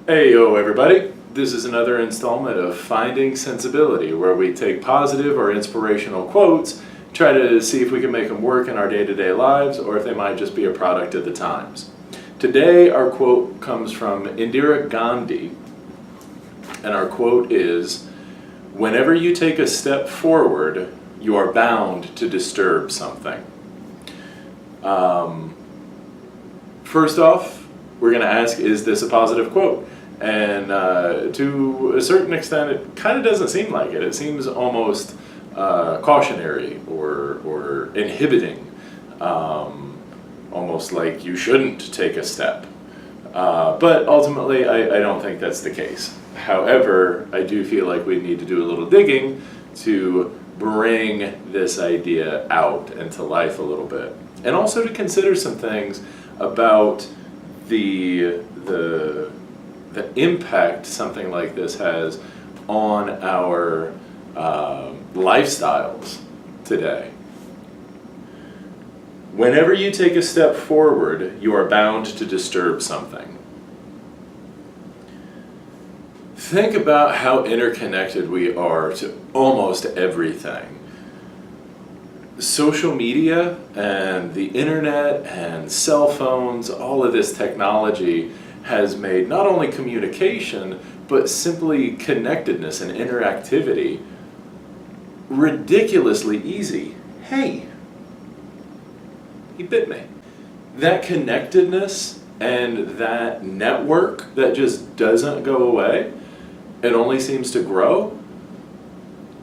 Hey yo everybody, this is another installment of Finding Sensibility, where we take positive or inspirational quotes, try to see if we can make them work in our day-to-day lives or if they might just be a product of the times. Today our quote comes from Indira Gandhi, and our quote is, "Whenever you take a step forward, you are bound to disturb something." First off, we're going to ask, is this a positive quote? And to a certain extent, it kind of doesn't seem like it. It seems almost cautionary or inhibiting, almost like you shouldn't take a step. But ultimately, I don't think that's the case. However, I do feel like we need to do a little digging to bring this idea out into life a little bit. And also to consider some things about the impact something like this has on our lifestyles today. Whenever you take a step forward, you are bound to disturb something. Think about how interconnected we are to almost everything. Social media and the internet and cell phones, all of this technology has made not only communication, but simply connectedness and interactivity ridiculously easy. Hey, he bit me. That connectedness and that network that just doesn't go away, it only seems to grow,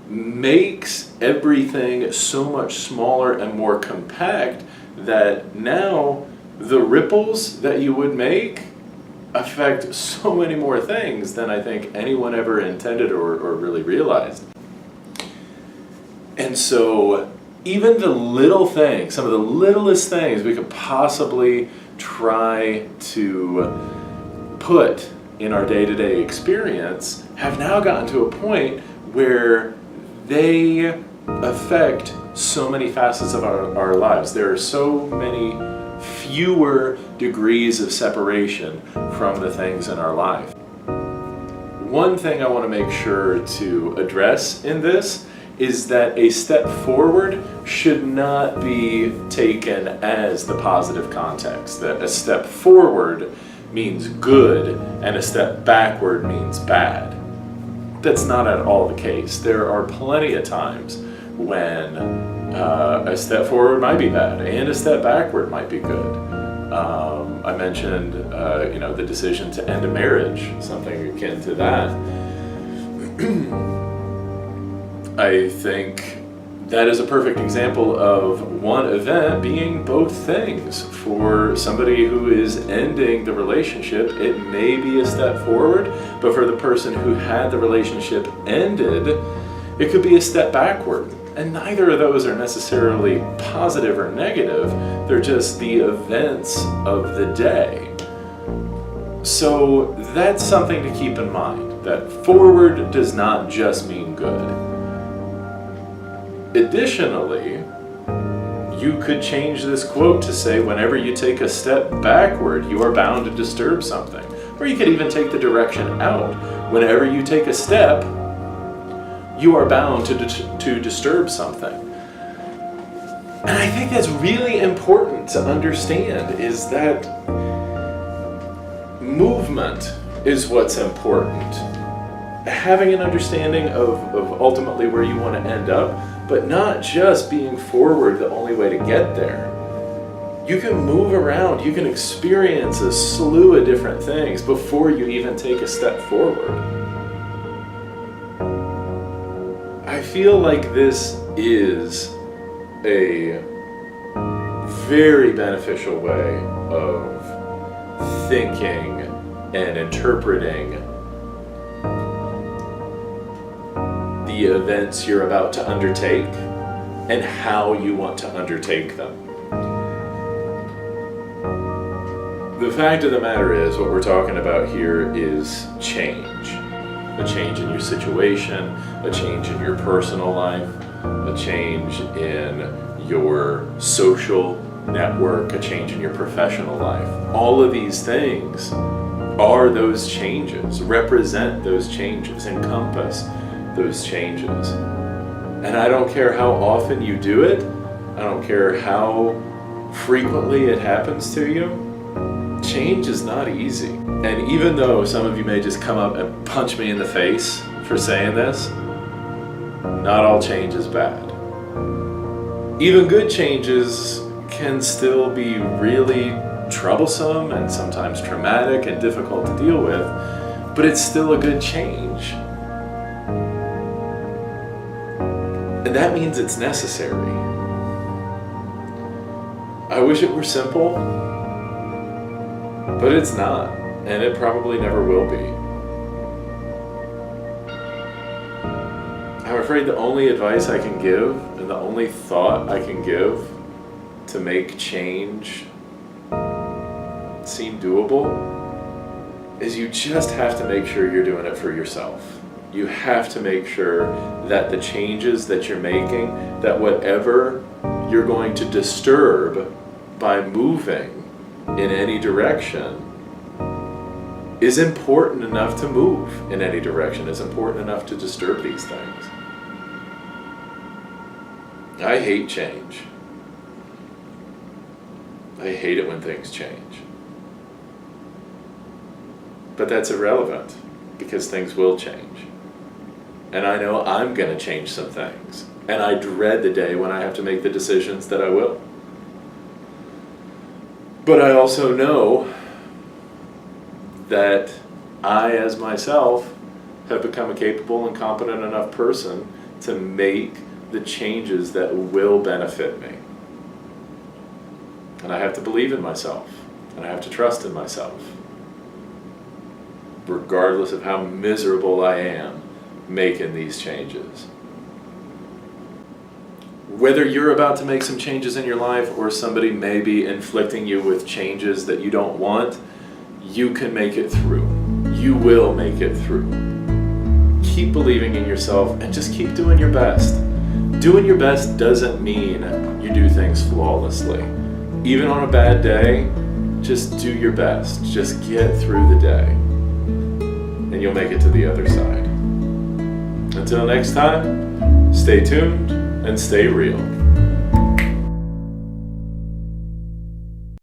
makes everything so much smaller and more compact that now the ripples that you would make affect so many more things than I think anyone ever intended or really realized. And so even the little things, some of the littlest things we could possibly try to put in our day-to-day experience have now gotten to a point where they affect so many facets of our lives. There are so many fewer degrees of separation from the things in our life. One thing I want to make sure to address in this is that a step forward should not be taken as the positive context, that a step forward means good and a step backward means bad. That's not at all the case. There are plenty of times when a step forward might be bad and a step backward might be good. I mentioned the decision to end a marriage, something akin to that. I think that is a perfect example of one event being both things. For somebody who is ending the relationship, it may be a step forward, but for the person who had the relationship ended, it could be a step backward. And neither of those are necessarily positive or negative, they're just the events of the day. So that's something to keep in mind, that forward does not just mean good. Additionally, you could change this quote to say, whenever you take a step backward, you are bound to disturb something. Or you could even take the direction out. Whenever you take a step, you are bound to disturb something. And I think that's really important to understand, is that movement is what's important. Having an understanding of ultimately where you want to end up, but not just being forward the only way to get there. You can move around, you can experience a slew of different things before you even take a step forward. I feel like this is a very beneficial way of thinking and interpreting the events you're about to undertake and how you want to undertake them. The fact of the matter is, what we're talking about here is change. A change in your situation, a change in your personal life, a change in your social network, a change in your professional life. All of these things are those changes, represent those changes, encompass those changes. And I don't care how often you do it, I don't care how frequently it happens to you, change is not easy. And even though some of you may just come up and punch me in the face for saying this, not all change is bad. Even good changes can still be really troublesome and sometimes traumatic and difficult to deal with, but it's still a good change. And that means it's necessary. I wish it were simple, but it's not, and it probably never will be. I'm afraid the only advice I can give and the only thought I can give to make change seem doable is you just have to make sure you're doing it for yourself. You have to make sure that the changes that you're making, that whatever you're going to disturb by moving in any direction is important enough to move in any direction, is important enough to disturb these things. I hate change. I hate it when things change. But that's irrelevant because things will change. And I know I'm going to change some things. And I dread the day when I have to make the decisions that I will. But I also know that I, as myself, have become a capable and competent enough person to make the changes that will benefit me. And I have to believe in myself. And I have to trust in myself. Regardless of how miserable I am making these changes. Whether you're about to make some changes in your life or somebody may be inflicting you with changes that you don't want, you can make it through. You will make it through. Keep believing in yourself and just keep doing your best. Doing your best doesn't mean you do things flawlessly. Even on a bad day, just do your best. Just get through the day. And you'll make it to the other side. Until next time, stay tuned and stay real.